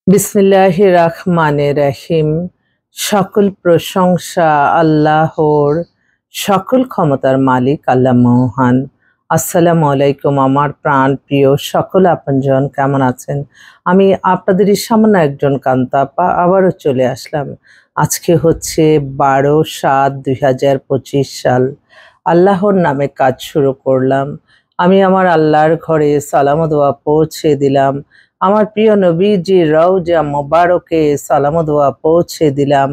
বিসমিল্লাহির রহমানির রহিম। সকল প্রশংসা আল্লাহর, সকল ক্ষমতার মালিক আল্লাহ মহান। আসসালামু আলাইকুম আমার প্রাণ প্রিয় সকল আপনজন, কেমন আছেন? আমি আপনাদেরই সামান্য একজন কান্তাপা আবারও চলে আসলাম। আজকে হচ্ছে 12/7/2025 সাল। আল্লাহর নামে কাজ শুরু করলাম। আমি আমার আল্লাহর ঘরে সালাম ও দোয়া পৌঁছে দিলাম। আমার প্রিয় নবীজি রওজা মোবারকে সালাম ও দোয়া পৌঁছে দিলাম।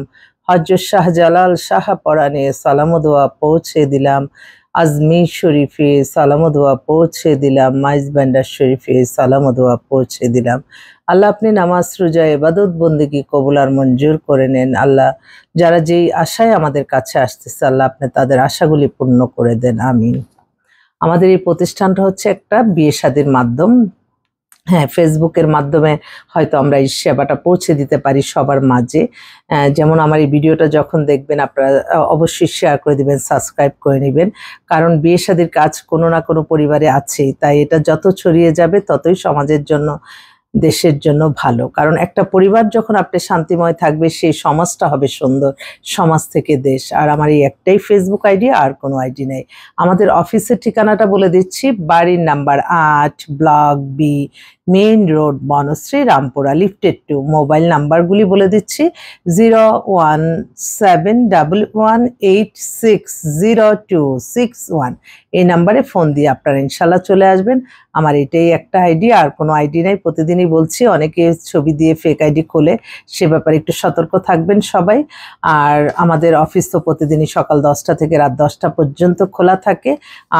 হযরত শাহজালাল শাহপরানে সালাম ও দোয়া পৌঁছে দিলাম। আজমির শরীফে সালাম ও দোয়া পৌঁছে দিলাম। মাইজ ভান্ডার শরীফে সালাম ও দোয়া পৌঁছে দিলাম। আল্লাহ আপনি নামাজ রোজা ইবাদত বন্দেগী কবুল আর মঞ্জুর করে নেন। আল্লাহ যারা যেই আশায় আমাদের কাছে আসতেছে, আল্লাহ আপনি তাদের আশাগুলি পূর্ণ করে দেন, আমিন। আমাদের এই প্রতিষ্ঠানটা হচ্ছে একটা বিয়ে শাদীর মাধ্যম। হ্যাঁ, ফেসবুকের মাধ্যমে হয়তো আমরা এই সেবাটা পৌঁছে দিতে পারি সবার মাঝে। যেমন আমার এই ভিডিওটা যখন দেখবেন আপনারা অবশ্যই শেয়ার করে দিবেন, সাবস্ক্রাইব করে নেবেন, কারণ বিয়ে শাদীর কাজ কোনো না কোনো পরিবারে আছেই। তাই এটা যত ছড়িয়ে যাবে ততই সমাজের জন্য, দেশের জন্য ভালো। কারণ একটা পরিবার যখন আপনি শান্তিময় থাকবে, সেই সমাজটা হবে সুন্দর, সমাজ থেকে দেশ। আর আমার এই একটাই ফেসবুক আইডি, আর কোনো আইডি নেই। আমাদের অফিসের ঠিকানাটা বলে দিচ্ছি, বাড়ির number 8, block B, main road, Banasree, Rampura, lifted 2। Mobile নাম্বারগুলি বলে দিচ্ছি, 01711860261। এই নাম্বারে ফোন দিয়ে আপনারা ইনশাল্লাহ চলে আসবেন। আমার এটাই একটা আইডি, আর কোনো আইডি নাই। প্রতিদিনই বলছি, অনেকে ছবি দিয়ে ফেক আইডি খোলে, সে ব্যাপারে একটু সতর্ক থাকবেন সবাই। আর আমাদের অফিস তো প্রতিদিনই সকাল 10টা থেকে রাত 10টা পর্যন্ত খোলা থাকে।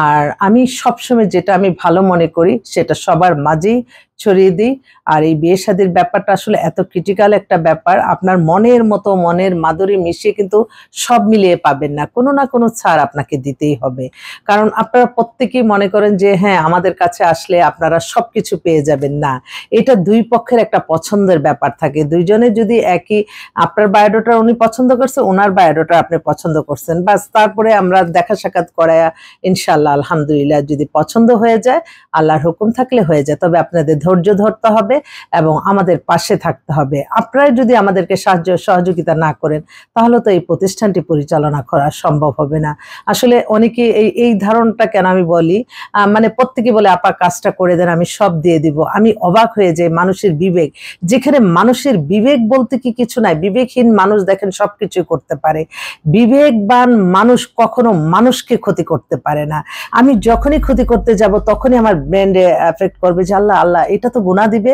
আর আমি সবসময় যেটা আমি ভালো মনে করি সেটা সবার মাঝেই ছড়িয়ে দিই। আর এই বিয়ে শাদীর ব্যাপারটা আসলে এত ক্রিটিক্যাল একটা ব্যাপার, আপনার মনের মতো মনের মাধুরী মিশিয়ে কিন্তু সব মিলিয়ে পাবেন না, কোনো না কোনো ছাড় আপনাকে দিতেই হবে। কারণ আপনারা প্রত্যেকেই মনে করেন যে হ্যাঁ, আমাদের কাছে আসলে আপনারা সবকিছু পেয়ে যাবেন। না, এটা দুই পক্ষের একটা পছন্দের ব্যাপার থাকে। দুইজনে যদি একই, আপনার বায়োডাটা উনি পছন্দ করছে, ওনার বায়োডাটা আপনি পছন্দ করছেন, বাস তারপরে আমরা দেখা সাক্ষাৎ করায়া ইনশাআল্লাহ আলহামদুলিল্লাহ যদি পছন্দ হয়ে যায়, আল্লাহর হুকুম থাকলে হয়ে যায়। তবে আপনাদের ধৈর্য ধরতে হবে এবং আমাদের পাশে থাকতে হবে। আপনারা যদি আমাদেরকে সাহায্য সহযোগিতা না করেন, তাহলে তো এই প্রতিষ্ঠানটি পরিচালনা করা সম্ভব হবে না। আসলে অনেকে এই ধারণাটা কেন আমি বলি, মানে প্রত্যেকে বলে আপা কাজটা করে দেন, আমি সব দিয়ে দিব। আমি অবাক হয়ে যাই, মানুষের বিবেক, যেখানে মানুষের বিবেক বলতে কি কিছু নাই। বিবেকহীন মানুষ দেখেন সবকিছু করতে পারে, বিবেকবান মানুষ কখনো মানুষকে ক্ষতি করতে পারে না। আমি যখনই ক্ষতি করতে যাব তখনই আমার ব্রেন্ডে এফেক্ট করবে যে আল্লাহ আল্লাহ এটা তো গুনাহ দিবে।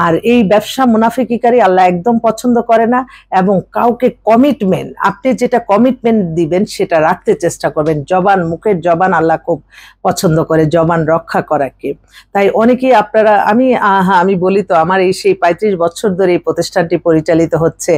আর এই ব্যবসা মুনাফিকিকারী আল্লাহ একদম পছন্দ করে না। এবং কাউকে কমিটমেন্ট, আপনি যেটা কমিটমেন্ট দিবেন সেটা রাখতে চেষ্টা করবেন। জবান, মুখের জবান আল্লাহ খুব পছন্দ করে, জবান রক্ষা করাকে। তাই অনেকেই আপনারা, আমি বলি তো, আমার এই সেই 35 বছর ধরে এই প্রতিষ্ঠানটি পরিচালিত হচ্ছে।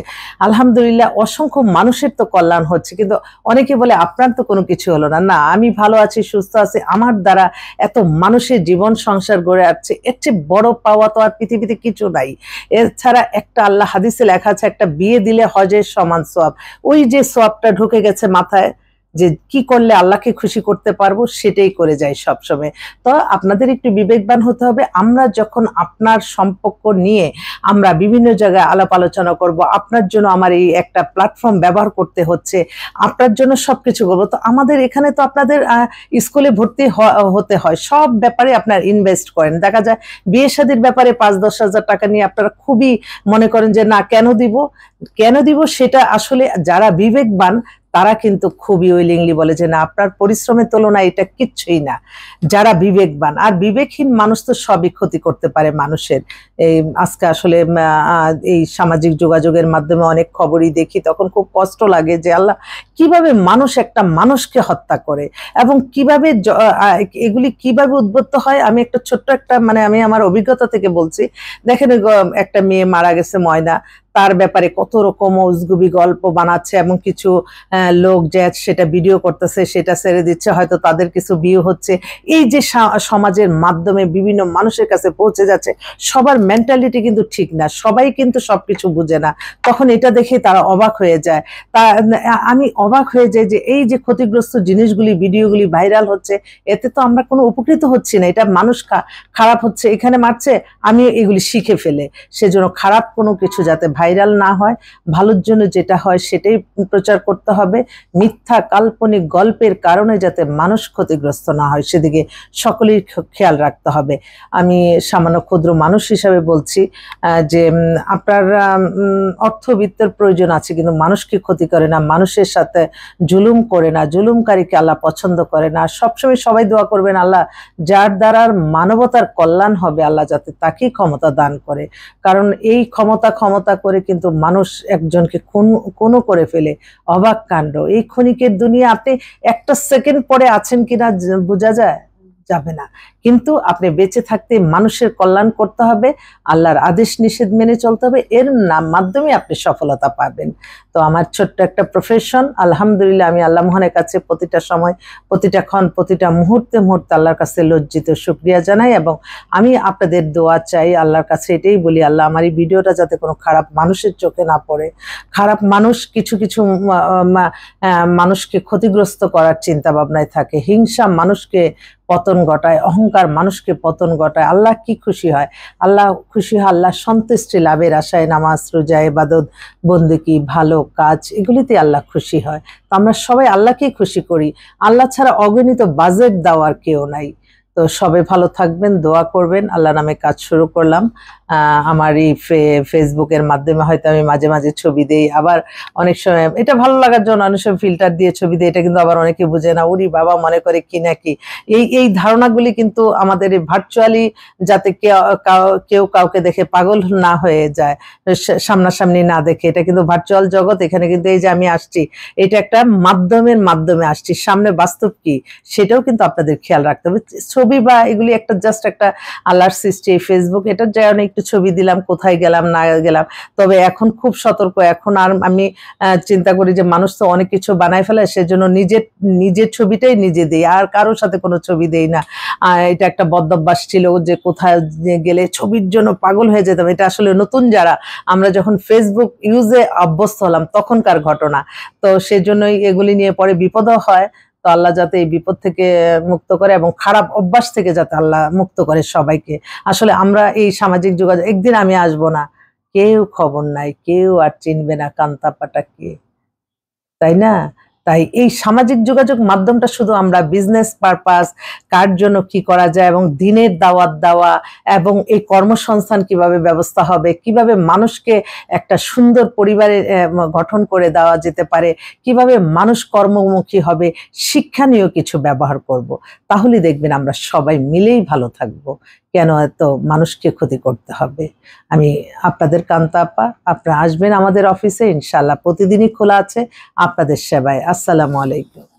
আলহামদুলিল্লাহ অসংখ্য মানুষের তো কল্যাণ হচ্ছে, কিন্তু অনেকে বলে আপনার তো কোনো কিছু হলো না। না, আমি ভালো আছি, সুস্থ আছি, আমার দ্বারা এত মানুষের জীবন সংসার গড়ে আসছে, এর চেয়ে বড় পাওয়া তো আর পৃথিবীতে কিছু নাই। এছাড়া একটা আল্লাহ হাদিসে লেখা আছে, একটা বিয়ে দিলে হজের সমান সওয়াব। ওই যে সওয়াবটা ঢুকে গেছে মাথায়, যে কি করলে আল্লাহকে খুশি করতে পারবো, সেটাই করে যাই সবসময়। তো আপনাদের একটু বিবেকবান হতে হবে। আমরা যখন আপনার সম্পর্ক নিয়ে আমরা বিভিন্ন জায়গায় আলাপ আলোচনা করব, আপনার জন্য আমার এই একটা প্ল্যাটফর্ম ব্যবহার করতে হচ্ছে, আপনার জন্য সবকিছু করবো। তো আমাদের এখানে তো আপনাদের স্কুলে ভর্তি হতে হয়, সব ব্যাপারে আপনার ইনভেস্ট করেন। দেখা যায় বিয়ে শাদীর ব্যাপারে 5-10 হাজার টাকা নিয়ে আপনারা খুবই মনে করেন যে না, কেন দিব, সেটা আসলে যারা বিবেকবান তারা কিন্তু খুবই উইলিংলি বলে যে না, আপনার পরিশ্রমের তুলনায় এটা কিচ্ছুই না। যারা বিবেকবান, আর বিবেকহীন মানুষ তো সবই ক্ষতি করতে পারে মানুষের। এই আজকে আসলে এই সামাজিক যোগাযোগের মাধ্যমে অনেক খবরই দেখি, তখন খুব কষ্ট লাগে যে আল্লাহ, কিভাবে মানুষ একটা মানুষকে হত্যা করে এবং কিভাবে এগুলি কিভাবে উদ্বুদ্ধ হয়। আমি একটা ছোট্ট একটা, মানে আমি আমার অভিজ্ঞতা থেকে বলছি। দেখেন, একটা মেয়ে মারা গেছে, ময়না, তার ব্যাপারে কত রকম উজগুবি গল্প বানাচ্ছে এবং কিছু লোক যে সেটা ভিডিও করতেছে, সেটা ছেড়ে দিচ্ছে, হয়তো তাদের কিছু ভিউ হচ্ছে। এই যে সমাজের মাধ্যমে বিভিন্ন মানুষের কাছে পৌঁছে যাচ্ছে, সবার মেন্টালিটি কিন্তু ঠিক না, সবাই কিন্তু সবকিছু বুঝে না। তখন এটা দেখে তারা অবাক হয়ে যায়। তা আমি অবাক হয়ে যাই যে এই যে ক্ষতিগ্রস্ত জিনিসগুলি, ভিডিওগুলি ভাইরাল হচ্ছে, এতে তো আমরা কোনো উপকৃত হচ্ছি না, এটা মানুষ খারাপ হচ্ছে, এখানে মারছে, আমি এগুলি শিখে ফেলে। সেজন্য খারাপ কোনো কিছু যাতে ভাইরাল না হয়, ভালোর জন্য যেটা হয় সেটাই প্রচার করতে হবে। মিথ্যা কাল্পনিক গল্পের কারণে যাতে মানুষ ক্ষতিগ্রস্ত না হয়, সেদিকে সকলেই খেয়াল রাখতে হবে। আমি সামান্য ক্ষুদ্র মানুষ হিসাবে বলছি যে আপনার অর্থবিত্তের প্রয়োজন আছে, কিন্তু মানুষকে ক্ষতি করে না, মানুষের সাথে জুলুম করে না, জুলুমকারীকে আল্লাহ পছন্দ করে না। সবসময় সবাই দোয়া করবেন, আল্লাহ যার দ্বারা মানবতার কল্যাণ হবে, আল্লাহ যাতে তাকেই ক্ষমতা দান করে। কারণ এই ক্ষমতা করে কিন্তু মানুষ একজনকে খুন করে ফেলে। অবাক কাণ্ড। এই ক্ষণিকের দুনিয়া আপনি একটা সেকেন্ড পরে আছেন কিনা বোঝা যাবে না, কিন্তু আপনি বেঁচে থাকতে মানুষের কল্যাণ করতে হবে, আল্লাহর আদেশ নিষেধ মেনে চলতে হবে, এর মাধ্যমে আপনি সফলতা পাবেন। তো আমার ছোট্ট একটা প্রফেশন, আলহামদুলিল্লাহ আমি আল্লাহ মহানের কাছে প্রতিটা সময়, প্রতিটা ক্ষণ, প্রতিটা মুহূর্তে আল্লাহর কাছে লজ্জিত শুকরিয়া জানাই, এবং আমি আপনাদের দোয়া চাই। আল্লাহর কাছে এটাই বলি, আল্লাহ আমার এই ভিডিওটা যাতে কোনো খারাপ মানুষের চোখে না পড়ে। খারাপ মানুষ কিছু মানুষকে ক্ষতিগ্রস্ত করার চিন্তা ভাবনায় থাকে, হিংসা মানুষকে পতন ঘটায়, অহংকার মানুষকে পতন ঘটায়। আল্লাহ কি খুশি হয়? আল্লাহ খুশি হয় আল্লাহ সন্তুষ্টি লাভের আশায় নামাজ, রোজা, ইবাদত, বন্দেগী, ভালো কাজ, এগুলিতে আল্লাহ খুশি হয়। তো আমরা সবাই আল্লাহকেই খুশি করি। আল্লাহ ছাড়া অগণিত বাজেট দেওয়ার কেউ নাই। তো সবাই ভালো থাকবেন, দোয়া করবেন। আল্লাহ নামে কাজ শুরু করলাম। আমার এই ফেসবুকের মাধ্যমে হয়তো আমি মাঝে মাঝে ছবি দেই, আবার অনেক সময় এটা ভালো লাগার জন্য অনেক সময় ফিল্টার দিয়ে ছবি দেই, এটা কিন্তু আবার অনেকে বুঝে না, উরি বাবা মনে করে কি নাকি। এই ধারণাগুলি কিন্তু আমাদের ভার্চুয়ালি, যাতে কেউ কাউকে দেখে পাগল না হয়ে যায়, সামনাসামনি না দেখে। এটা কিন্তু ভার্চুয়াল জগৎ, এখানে কিন্তু এই যে আমি আসছি, এটা একটা মাধ্যমে আসছি, সামনে বাস্তব কি সেটাও কিন্তু আপনাদের খেয়াল রাখতে হবে। ছবি বা এগুলি একটা জাস্ট একটা আল্লাহর সৃষ্টি। ফেসবুক, এটা যেমন একটু ছবি দিলাম, কোথায় গেলাম না গেলাম। তবে এখন খুব সতর্ক, এখন আর আমি চিন্তা করি যে মানুষ তো অনেক কিছু বানায় ফেলে, সেজন্য নিজের ছবিটাই নিজে দিই, আর কারোর সাথে কোনো ছবি দেই না। এটা একটা বদভ্যাস ছিল যে কোথায় গেলে ছবির জন্য পাগল হয়ে যেতাম। এটা আসলে নতুন যারা, আমরা যখন ফেসবুক ইউজে অভ্যস্ত হলাম তখনকার ঘটনা। তো সেজন্যই এগুলি নিয়ে পরে বিপদও হয়। তো আল্লাহ যাতে এই বিপদ থেকে মুক্ত করে এবং খারাপ অভ্যাস থেকে যাতে আল্লাহ মুক্ত করে সবাইকে। আসলে আমরা এই সামাজিক যোগাযোগ, একদিন আমি আসবো না, কেউ খবর নাই, কেউ আর চিনবে না কান্তাপাটা কে, তাই না? তাই এই সামাজিক যোগাযোগ মাধ্যমটা শুধু আমরা বিজনেস পারপাস, কার জন্য কি করা যায়, এবং দিনের দাওয়াত দেওয়া, এবং এই কর্মসংস্থান কিভাবে ব্যবস্থা হবে, কিভাবে মানুষকে একটা সুন্দর পরিবারের গঠন করে দেওয়া যেতে পারে, কিভাবে মানুষ কর্মমুখী হবে, শিক্ষণীয় কিছু ব্যবহার করব। তাহলে দেখবেন আমরা সবাই মিলেই ভালো থাকবো। কেন এত মানুষকে ক্ষতি করতে হবে? আমি আপনাদের কান্তা আপা, আপনারা আসবেন আমাদের অফিসে, ইনশাআল্লাহ প্রতিদিনই খোলা আছে আপনাদের সেবায়। আসসালামু আলাইকুম।